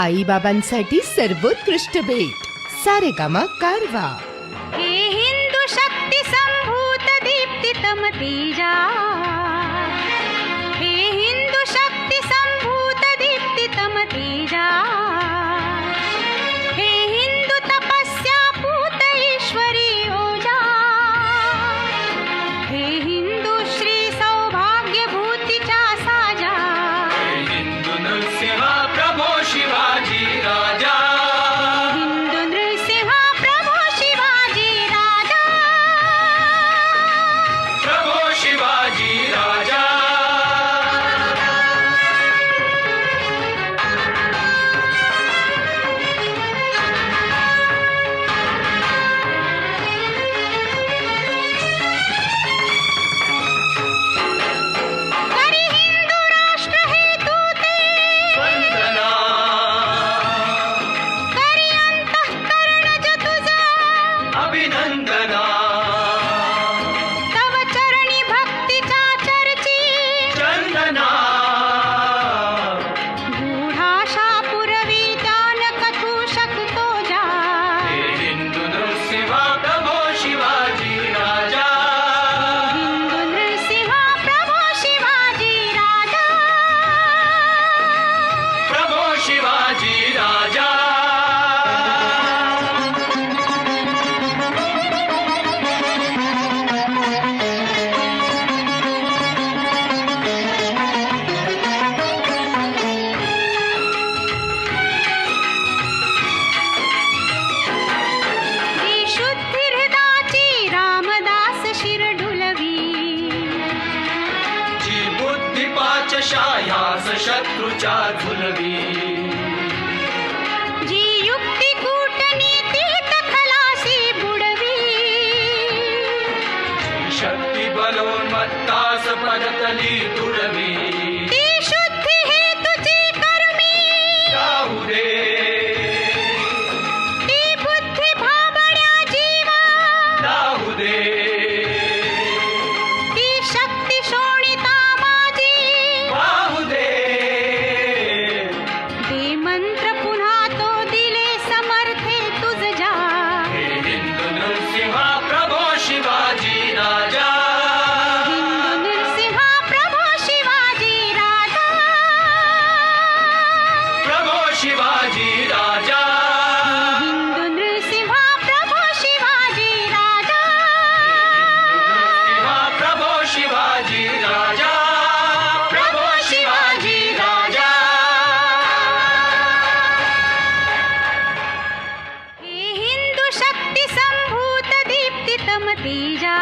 आई बाबांसाठी सर्वोत्कृष्ट भेट सारेगामा कारवा. हे हिंदू शक्ती संभूत दीप्तितम तेजा, हे हिंदू शक्ती संभूत दीप्तितम तेजा, हे हिंदू तपस्या पूत ईश्वरी ओजा, हे हिंदू श्री सौभाग्य भूतीच्या साजा, हे हिंदू नृसिंह प्रभो शिवाजी राजा, हिंदू नृसिंह प्रभो शिवाजी राजा, प्रभो शिवाजी राजा. करी हिंदू राष्ट्र हेतू ते, वंदना करी अंतःकरणज तुझा, अभिनंदना, तव चरणी भक्तीच्या चर्ची, चंदना, गूढाशा पुरवी त्यान कथू शकतो जा, हे हिंदू नृसिंह प्रभो शिवाजी राजा, हिंदू नृसिंह प्रभो शिवाजी राजा, प्रभो शिवाजी राजा. ही शुद्धी हृदाची रामदास शिर ढुलवी, जी बुद्धी पाचशायास शत्रूच्या झुलवी, जी युक्ती कूटनीतीत खलासी बुडवी, शक्ती बलोन्मत्तास पदतली तुडवी, ती शुद्धी हेतुची कर्मी, जाऊ दे ती बुद्धी भाबड्या जीवा, जाऊ दे, ती शक्ती शोणिता माझी, वाहू दे, ते मंत्र पुन्हा तो दिले समर्थे तुझ जा, हे हिंदू नृसिंह प्रभो शिवाजी राजा, हिंदू नृसिंह प्रभो शिवाजी राजा, प्रभो शिवाजी राजा, हिंदू नृसिंह प्रभो शिवाजी राजा, नृसिंह प्रभो शिवाजी राजा, प्रभो शिवाजी राजा. हे हिंदू शक्ती संभूत दीप्तितम तेजा,